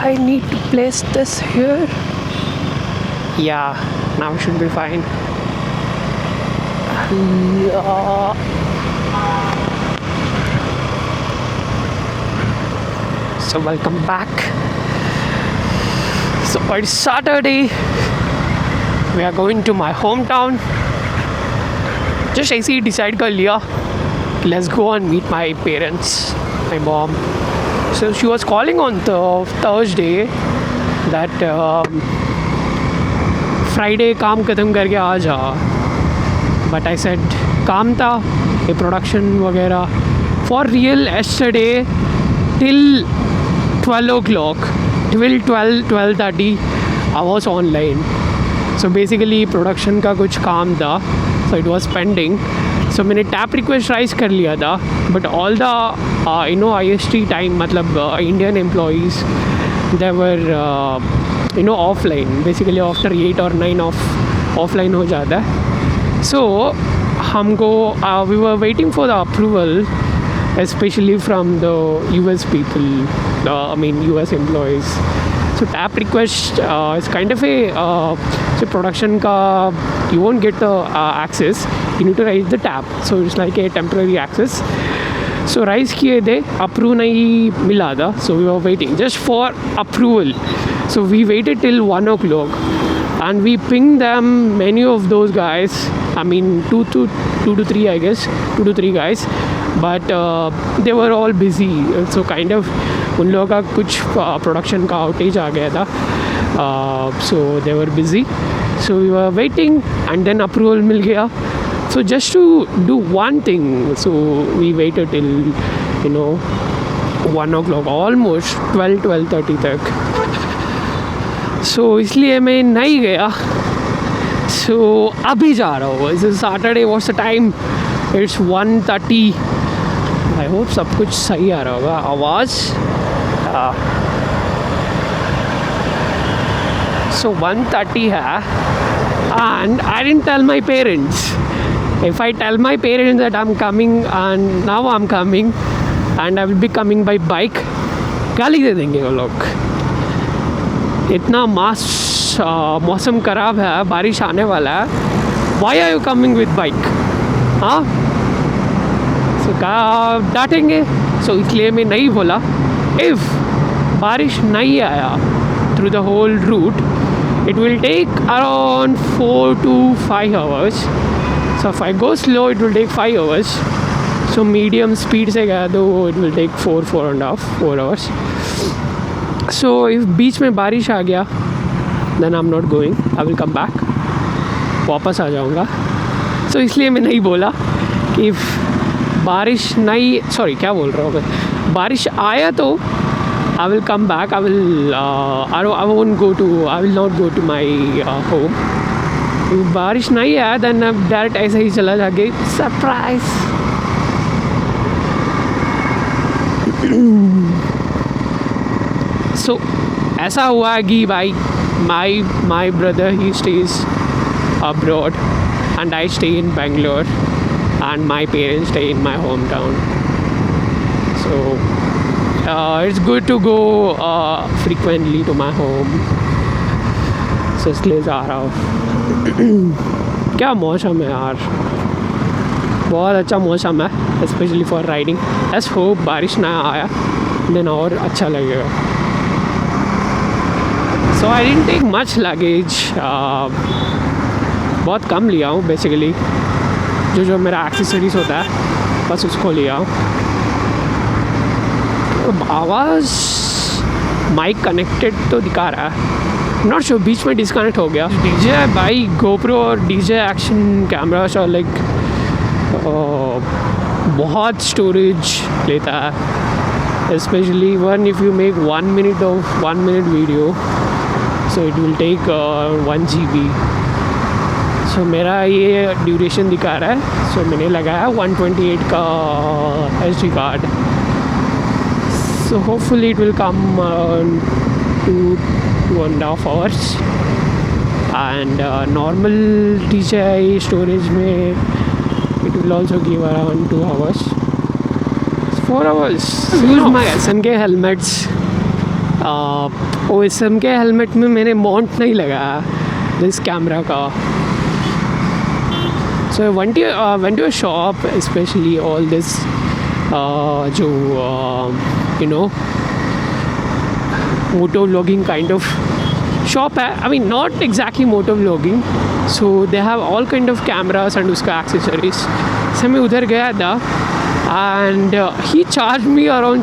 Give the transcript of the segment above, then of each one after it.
I need to place this here. Yeah, now it should be fine. Yeah. So welcome back. So it's Saturday. We are going to my hometown. Just ऐसे ही decide कर लिया. Let's go and meet my parents, my mom. So she was calling on Thursday that Friday काम ख़त्म करके आ जा. But I said काम था ये production वगैरह. For real yesterday till 12 o'clock, till 12:30 I was online. So basically production का कुछ काम था, so it was pending. So मैंने टैप रिक्वेस्ट राइज कर लिया था, but all the IST time मतलब Indian employees they were offline. Basically after 8 और 9 ऑफलाइन हो जाता है. सो हमको we were waiting for the approval especially from the US people, US employees. So tap request is kind of a so production ka you won't get the access. You need to raise the tap. So it's like a temporary access. So raise kiye the approve nahi mila tha. So we were waiting just for approval. So we waited till 1 o'clock and we pinged them, many of those guys. I mean 2 to 3 I guess, 2 to 3 guys. But they were all busy. So kind of उन लोगों का कुछ production का outage आ गया था. So they were busy. So we were waiting and then approval मिल गया. So just to do one thing, so we waited till 1 o'clock, almost 12:30 तक. So इसलिए मैं नहीं गया. So अभी जा रहा हूँ. This is Saturday. What's the time? It's 1:30. I hope सब कुछ सही आ रहा होगा आवाज़. So 1:30 है and I didn't tell my parents. If I tell my parents that I'm coming and now I'm coming and I will be coming by bike, गाली दे देंगे वो लोग. इतना मौसम ख़राब है, बारिश आने वाला है. Why are you coming with bike? हाँ, डांटेंगे. सो इसलिए मैं नहीं बोला. इफ़ बारिश नहीं आया through the whole route, it will take around 4 to 5 hours. So if I go slow it will take 5 hours. So medium speed से गया तो it will take 4 hours. So if बीच में बारिश आ गया then I am not going. I will come back, वापस आ जाऊँगा. सो इसलिए मैं नहीं बोला कि बारिश नहीं, सॉरी क्या बोल रहा हूँ मैं, बारिश आया तो I will come back. I will not go to my home. बारिश नहीं आया देन डायरेक्ट ऐसे ही चला जाके सरप्राइज. सो ऐसा हुआ कि भाई my brother he stage abroad and I stay in Bangalore. And my parents stay in my hometown. So it's good to go frequently to my home. So इसलिए जा रहा हूँ. क्या मौसम है यार, बहुत अच्छा मौसम है, especially for riding. Let's hope बारिश ना आया then और अच्छा लगेगा. So I didn't take much luggage. बहुत कम लिया हूँ basically. जो मेरा एक्सेसरीज होता है बस उसको लिया. आवाज़ माइक कनेक्टेड तो दिखा रहा है, नॉट श्योर बीच में डिस्कनेक्ट हो गया. डीजे बाई गोप्रो और डीजे एक्शन कैमरास और लाइक बहुत स्टोरेज लेता है. Specially one if you make 1 minute video so it will take 1 GB. सो मेरा ये ड्यूरेशन दिखा रहा है. सो मैंने लगाया 128 का SD card. So hopefully it will come 2.5 hours. And normal DJI storage में it will also give around 2 hours. 4 hours. Use my SNK helmets. OSM के हेलमेट में मैंने माउंट नहीं लगाया दिस कैमरा का. So went to a shop, especially all this जो you know moto vlogging kind of shop है. I mean not exactly moto vlogging, so they have all kind of cameras and उसका accessories. So मैं उधर गया था and he charged me around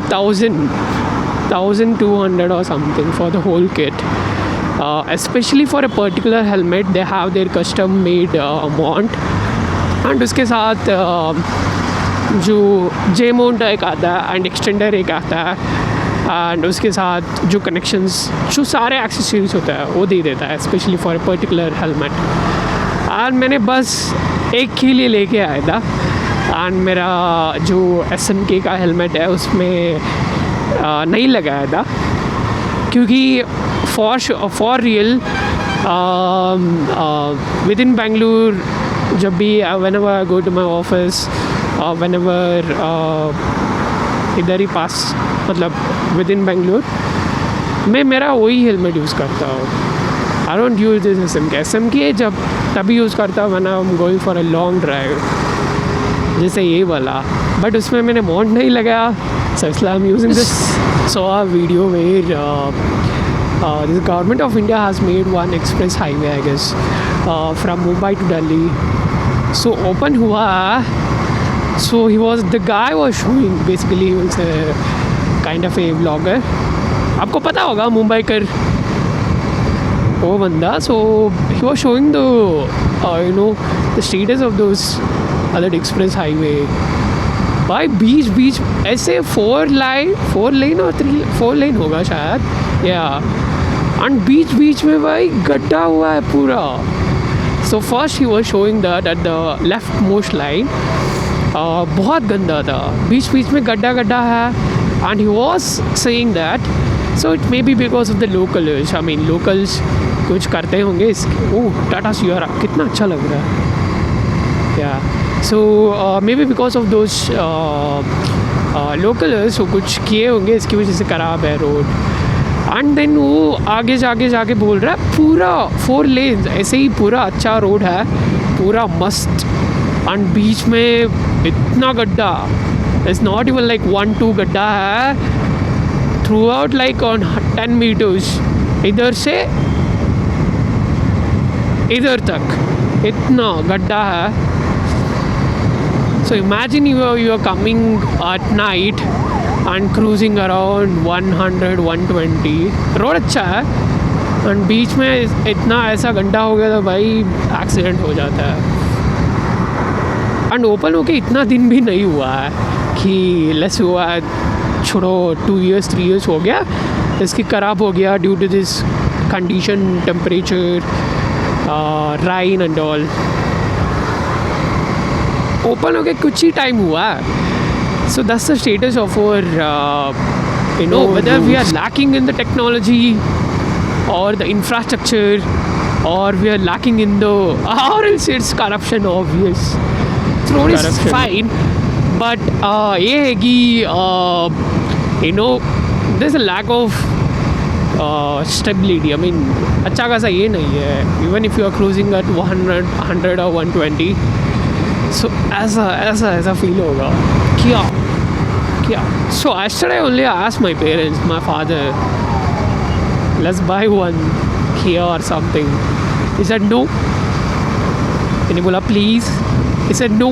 1,200 or something for the whole kit. Especially for a particular helmet they have their custom made mount and उसके साथ जो J mount एक आता है and extender एक आता है and उसके साथ जो connections जो सारे accessories होता है वो दे देता है especially for a particular helmet. और मैंने बस एक के लिए लेके आया था and मेरा जो SMK का हेलमेट है उसमें नहीं लगाया था क्योंकि for real with in Bengaluru जब भी whenever I go to my office whenever इधर ही पास मतलब विद इन बेंगलुरु मैं मेरा वही हेलमेट यूज़ करता हूँ. I don't use this SMK जब तभी यूज़ करता हूँ when I'm going for a long drive जैसे ये वाला. बट उसमें मैंने माउंट नहीं लगाया so I'm using this. Saw a video where the government of India has made one express highway I guess from Mumbai to Delhi. So open हुआ. So the guy was showing, basically he was a kind of a vlogger. आपको पता होगा मुंबई कर वो बंदा. So he was showing the the status of those other express highway. भाई बीच ऐसे 4 lane और 4 lane होगा शायद या एंड बीच में भाई गड्ढा हुआ है पूरा. So first he was showing that at the left most line बहुत गंदा था, बीच में गड्ढा है and he was saying that so it may be because of the locals. I mean locals कुछ करते होंगे इसके. ओह टाटा सियारा कितना अच्छा लग रहा है या. So maybe because of those locals who कुछ किए होंगे इसकी वजह से ख़राब है रोड. एंड देन वो आगे जाके बोल रहा है पूरा 4 lanes ऐसे ही पूरा अच्छा रोड है पूरा मस्त एंड बीच में इतना गड्ढा. इट्स नॉट इवन लाइक 1-2 गड्ढा है through out like on 10 meters इधर से इधर तक इतना गड्ढा है. So imagine you are coming at night and cruising around 100-120. Road अच्छा है and बीच में इतना ऐसा गड्ढा हो गया था भाई एक्सीडेंट हो जाता है. एंड ओपन होके इतना दिन भी नहीं हुआ है कि लेस हुआ है छोड़ो 2 years 3 years हो गया इसकी ख़राब हो गया due to this condition temperature rain and all. Open होके कुछ ही टाइम हुआ है. So that's the status of our whether we are lacking in the technology or the infrastructure or we are lacking in the or else it's corruption obvious. Road is fine but ये है कि there's a lack of stability. I mean अच्छा खासा ये नहीं है even if you are cruising at 100 or 120. So ऐसा feel होगा क्या. So yesterday only I asked my parents, my father, let's buy one Kia or something. He said no. मैंने बोला please. He said no.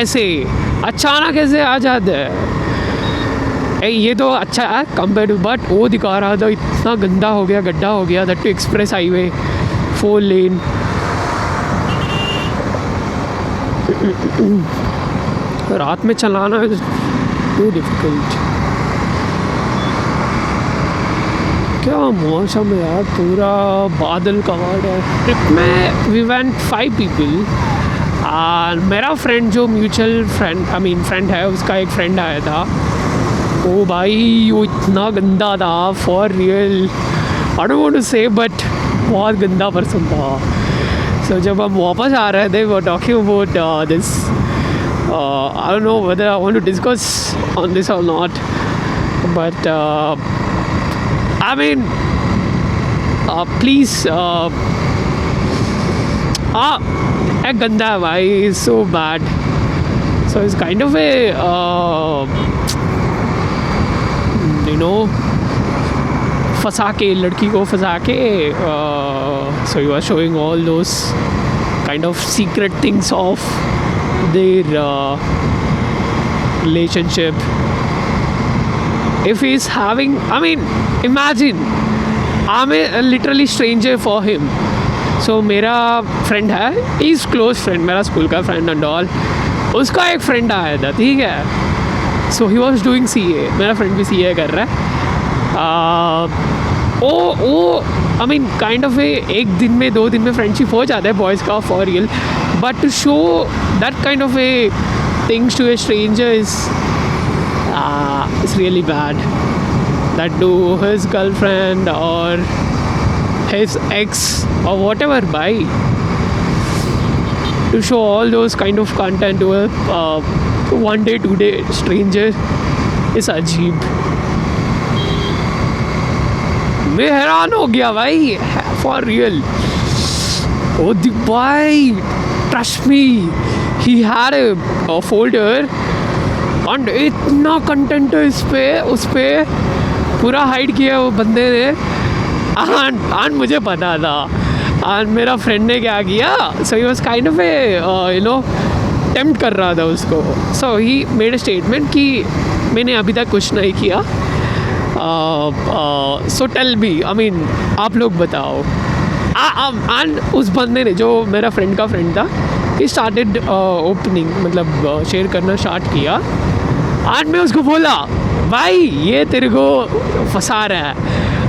ऐसे अचानक ऐसे आ जाता है. ये तो अच्छा है कंपेयर टू बट वो दिखा रहा था इतना गंदा हो गया गड्ढा हो गया that too express highway 4 lane. रात में चलाना है टू डिफिकल्ट. क्या मौसम है यार पूरा बादल कवर्ड है. ट्रिप में वी वेंट 5 people. मेरा फ्रेंड जो म्यूचुअल फ्रेंड है उसका एक फ्रेंड आया था. ओ भाई वो इतना गंदा था for real. I don't want to say but बहुत गंदा पर्सन था. सो जब हम वापस आ रहे थे वो talking about this I don't know whether I want to discuss on this or not, but I mean, please, गंदा है भाई, is so bad. So it's kind of a you know, फंसा के, लड़की को फंसा के, so you are showing all those kind of secret things of their relationship. If he is having, I mean, imagine I'm a literally stranger for him. So मेरा friend है, he is close friend, मेरा school का friend and all. उसका एक friend आया था, ठीक है. सो ही वॉज डूइंग CA, मेरा फ्रेंड भी CA कर रहा है. वो आई मीन काइंड ऑफ एक दिन में 2 दिन में फ्रेंडशिप हो जाता है बॉयज़ का for real, but to show that kind of a things to a stranger is really bad. That to his girlfriend or his ex or whatever, by to show all those kind of content to a 1 day 2 day stranger is अजीब. मैं हैरान हो गया भाई, for real. Oh the boy, trust me, he had a folder and इतना content है उस पे पूरा हाइड किया वो बंदे ने. and मुझे पता था. and मेरा फ्रेंड ने क्या किया, so he was kind of a you know tempt कर रहा था उसको. सो ही मेड अ स्टेटमेंट कि मैंने अभी तक कुछ नहीं किया, so tell me, I mean आप लोग बताओ. एंड उस बंदे ने, जो मेरा फ्रेंड का फ्रेंड था, ही स्टार्टेड ओपनिंग, मतलब शेयर करना स्टार्ट किया. एंड मैं उसको बोला, भाई ये तेरे को फंसा रहा है.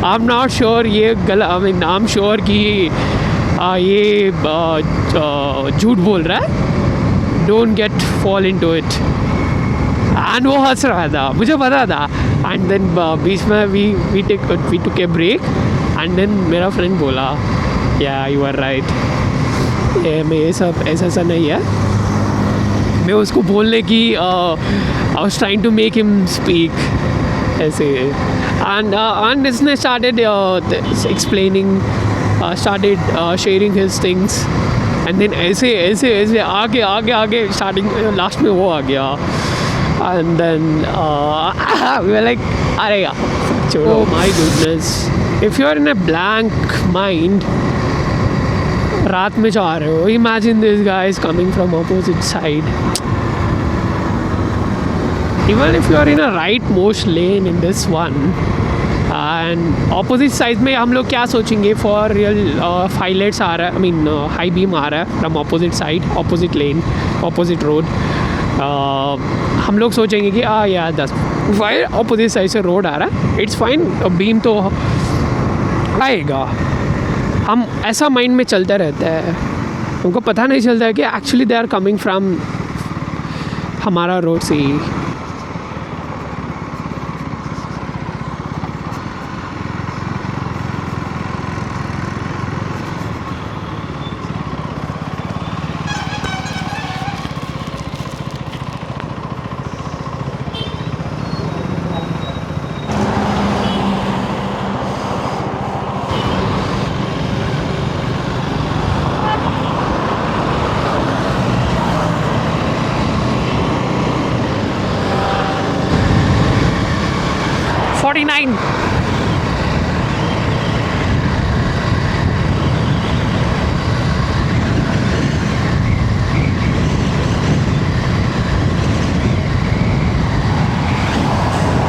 आई एम नॉट श्योर ये गलत, I mean I am sure कि ये झूठ बोल रहा है. Don't get fall into it. And वो हंस रहा था, मुझे पता था. एंड देन बीच में we took a break. And then मेरा फ्रेंड बोला, या यू आर राइट, मैं ये सब ऐसा नहीं है. मैं उसको बोलने की I was trying to make him speak ऐसे. and इसने started explaining, started sharing his things, and then ऐसे आगे starting last में वो आ गया. and then we were like, अरे यार छोड़ो. Oh my goodness, if you are in a blank mind, रात में जा रहे हो, imagine this guy is coming from opposite side. Even if you are in a right most lane in this one, and opposite side में हम लोग क्या सोचेंगे, for real 5 lights आ रहा है, I mean high beam आ रहा है from opposite side, opposite lane, opposite road. हम लोग सोचेंगे कि यार 10 वाइल opposite side से road आ रहा है, it's fine, beam तो आएगा. हम ऐसा माइंड में चलता रहता है, हमको पता नहीं चलता है कि actually they are coming from हमारा रोड से ही.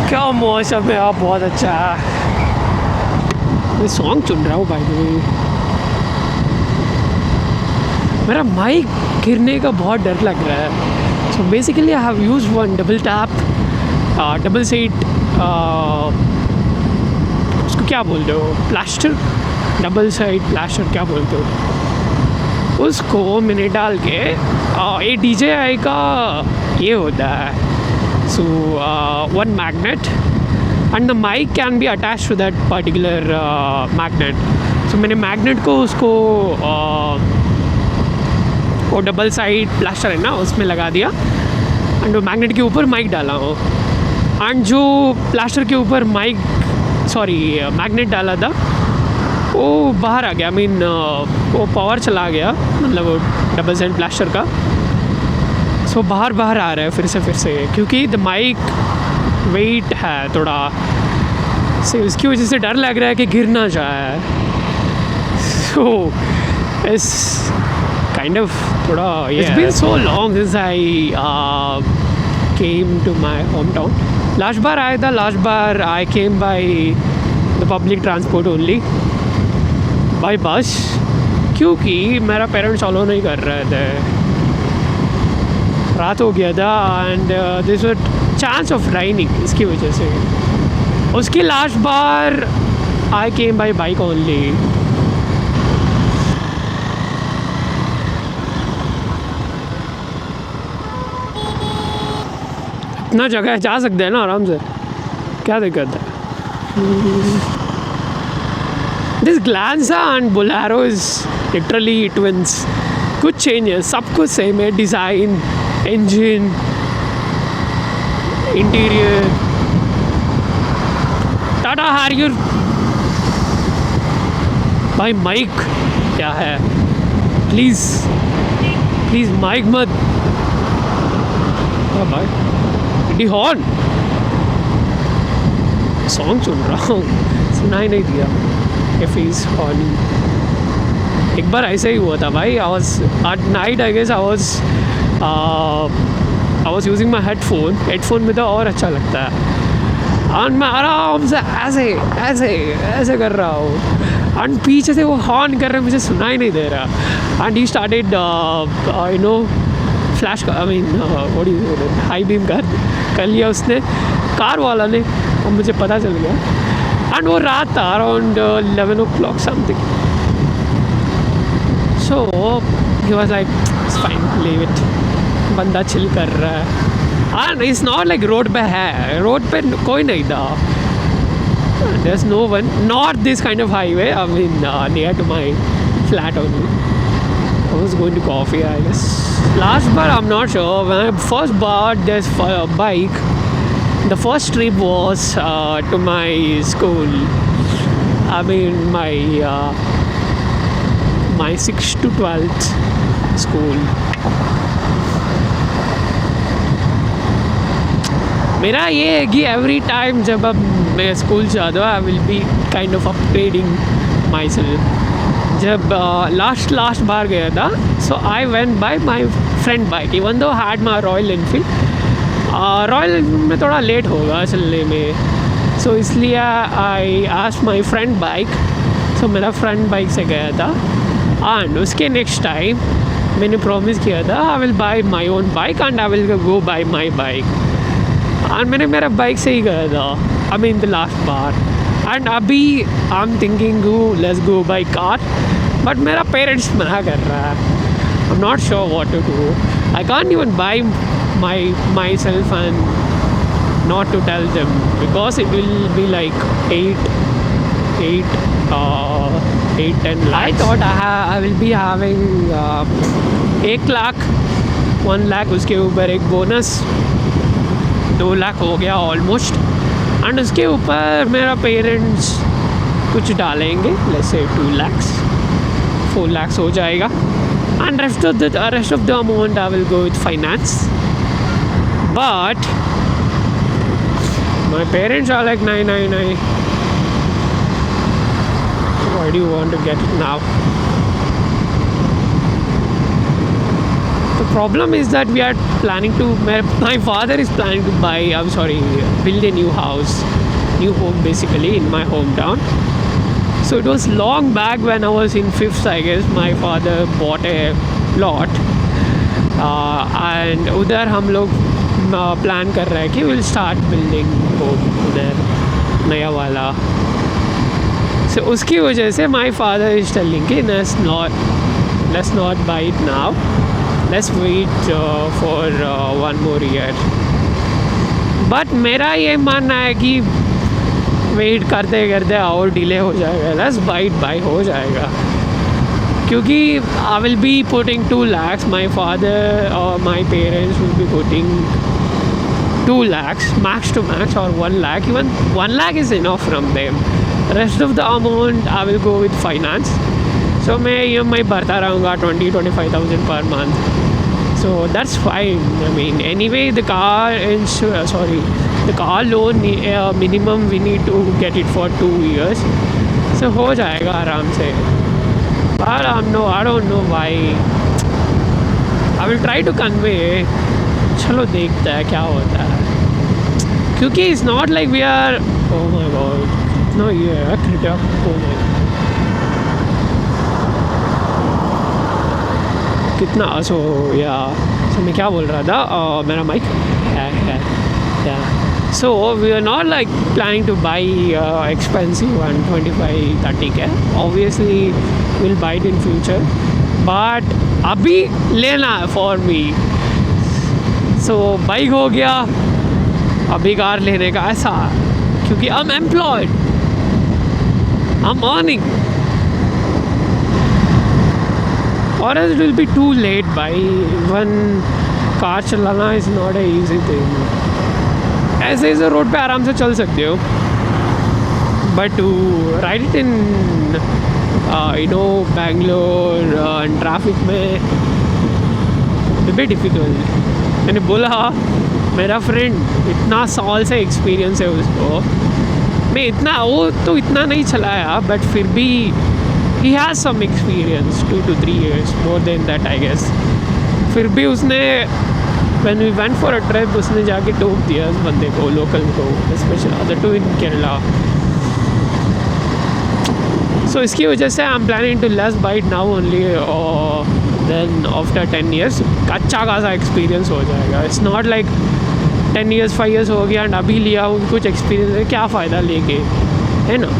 क्या मौसम है, आप बहुत अच्छा है. मैं सॉन्ग चुन रहा हूँ भाई. मेरा माइक गिरने का बहुत डर लग रहा है. So basically I have used one double tap, double seat, उसको क्या बोलते हो, प्लास्टर, डबल साइड प्लास्टर क्या बोलते हो, उसको मैंने डाल के ये DJI का ये होता है. So one magnet and the mic can be attached to that particular magnet. So मैंने magnet को उसको वो डबल साइड प्लास्टर है ना उसमें लगा दिया. एंड मैग्नेट के ऊपर माइक डाला हूँ एंड जो प्लास्टर के ऊपर मैग्नेट डाला था वो बाहर आ गया। वो पावर चला गया, मतलब वो डबल साइड प्लास्टर का। सो बाहर आ रहा है फिर से क्योंकि द माइक वेट है थोड़ा से, उसकी वजह से डर लग रहा है कि गिर ना जाए। सो इस काइंड ऑफ थोड़ा it's been so long since I came to my home town. Last बार I came by the public transport only, by bus, क्योंकि मेरा पेरेंट्स अलो नहीं कर रहे थे, रात हो गया था and this was chance of raining, इसकी वजह से। उसकी लास्ट बार I came by bike only. इतना जगह जा सकते हैं ना आराम से, क्या दिक्कत है। This Glanza and Bolero is literally twins, कुछ चेंज है, सब कुछ सेम है, design, engine, interior. Tata Harrier भाई, माइक क्या है, प्लीज़ माइक मत भाई। डी हॉर्न सॉन्ग सुन रहा हूँ, सुनाई नहीं दिया। इफ इज हॉर्निंग, एक बार ऐसा ही हुआ था भाई। I was at night, I guess I was using my headphone में तो और अच्छा लगता है। और मैं आराम से ऐसे कर रहा हूँ एंड पीछे से वो हॉर्न कर रहे, मुझे सुनाई नहीं दे रहा। And he started flash, what is high beam कर लिया उसने, कार वाला ने, और मुझे पता चल गया। एंड वो रात था around 11 o'clock something. So he was like it's fine, leave it, बंदा चिल कर रहा है। And it's not like road पे है, रोड पे कोई नहीं था, there is no one, not this kind of highway, I mean near to my flat only. I was going to coffee, I guess. Last bar, I'm not sure. When I first bought this bike, the first trip was to my school. I mean, my 6th to 12th school. मेरा ये है कि every time जब अब मैं school जाता हूँ, I will be kind of upgrading myself. जब लास्ट बार गया था, so I went by my friend bike, even though had my Royal Enfield. Royal Enfield में थोड़ा लेट होगा चलने में, सो इसलिए I asked my friend bike. So मेरा फ्रेंड बाइक से गया था एंड उसके नेक्स्ट टाइम मैंने प्रॉमिस किया था I will buy my own bike and I will go by my bike. And मैंने मेरा बाइक से ही गया था, आई मीन द लास्ट बार। एंड अभी I am thinking let's go by car, but मेरा पेरेंट्स मना कर रहा है। I am not sure what to do. I can't even buy myself and not to tell them, because it will be like 8-10 lakhs. I thought I will be having 1 lakh, उसके ऊपर एक bonus 2 lakh हो गया almost. And उसके ऊपर मेरा parents कुछ डालेंगे, लेट्स से 2 lakhs, 4 lakhs हो जाएगा। And rest of the amount I will go with finance. But my parents are like नहीं, why do you want to get it now? The problem is that we are planning to, my father is planning to build a new home basically in my hometown. So it was long back when I was in 5th, I guess, my father bought a plot and उधर हम लोग plan कर रहे हैं कि we'll start building home उधर नया वाला। So उसकी वजह से my father is telling कि let's not buy it now, let's wait for 1 more year. But मेरा ये मानना है कि वेट करते करते और डिले हो जाएगा, let's buy हो जाएगा। क्योंकि I will be putting 2 lakhs, my father or my parents will be putting 2 lakhs max to max, or 1 lakh. Even 1 lakh is enough from them. Rest of the amount I will go with finance. So मैं EMI भरता रहूँगा 20-25,000 per month. So that's fine. I mean, anyway, the car loan minimum we need to get it for 2 years. So हो जाएगा आराम से. But I don't know why. I will try to convey. चलो देखते हैं क्या होता है. क्योंकि it's not like we are. Oh my God. No, yeah, critic. Oh my God. कितना या so मैं क्या बोल रहा था, मेरा माइक है so we are not like planning to buy expensive 125-30K. Obviously we'll buy it in future, but अभी लेना है for me. So बाइक हो गया, अभी कार लेने का ऐसा, क्योंकि I'm employed, I'm earning. Or else it will be too late. By even car चलाना is not a easy thing. ऐसे ऐसे रोड पे आराम से चल सकते हो, but to ride it in Bangalore and traffic में it'll be difficult. मैंने बोला मेरा फ्रेंड इतना साल से एक्सपीरियंस है उसको, मैं वो तो इतना नहीं चलाया, बट फिर भी he has some experience, 2 to 3 years, more than that I guess. फिर भी उसने when we went for a trip उसने जाके टोक दिया उस बंदे को, लोकल को, especially the two in Kerala. So इसकी वजह से I'm planning to less buy it now only, then after 10 years अच्छा खासा एक्सपीरियंस हो जाएगा. It's not like 10 years 5 years हो गया and अभी लिया कुछ एक्सपीरियंस है, क्या फ़ायदा लेके, है ना.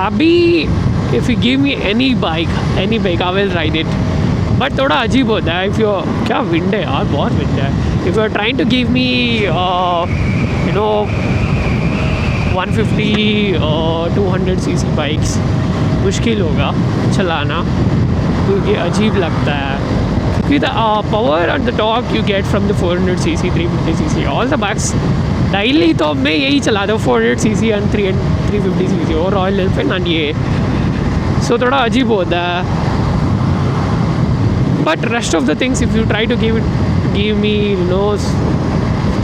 अभी if you give me any bike I will ride it. But थोड़ा अजीब होता है. इफ़ यू क्या विंड है यार, बहुत विंड है. If you are trying to give me 150-200 cc bikes, मुश्किल होगा चलाना, क्योंकि अजीब लगता है. क्योंकि the power and the torque you get from the 400 cc 350 cc all the bikes daily, तो मैं यही चलाता हूँ 400 cc एंड 350 cc और रॉयल एनफील्ड एंड ये. सो थोड़ा अजीब होता है. But rest of the things if you try to give me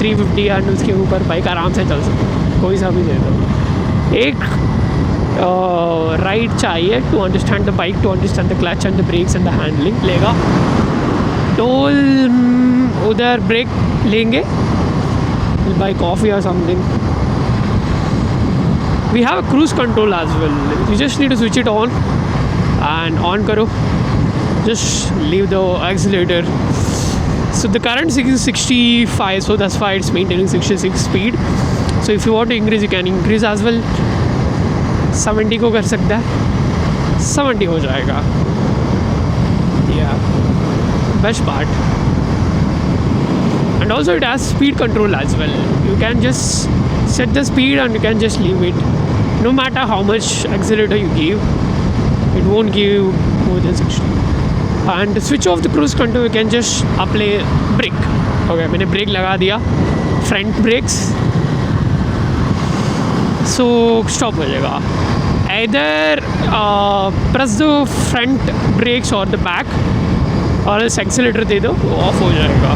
350 and उसके ऊपर बाइक आराम से चल सकते, कोई सा भी दे दो. एक राइड चाहिए to understand the bike, to understand the clutch and the brakes and the handling. लेगा टोल उधर ब्रेक लेंगे, buy coffee or something. We have a cruise control as well. You just need to switch it on and on karo. Just leave the accelerator. So the current is 65, so that's why it's maintaining 66 speed. So if you want to increase, you can increase as well. 70 को कर सकता है, 70 हो जाएगा. Yeah, best part. And also it has speed control as well. You can just set the speed and you can just leave it. No matter how much accelerator you give, it won't give more than 60. And to switch off the cruise control, you can just apply brake. Okay, मैंने brake लगा दिया, front brakes. So stop हो जाएगा. Either press the front brakes or the back, और accelerator दे दो, of हो जाएगा.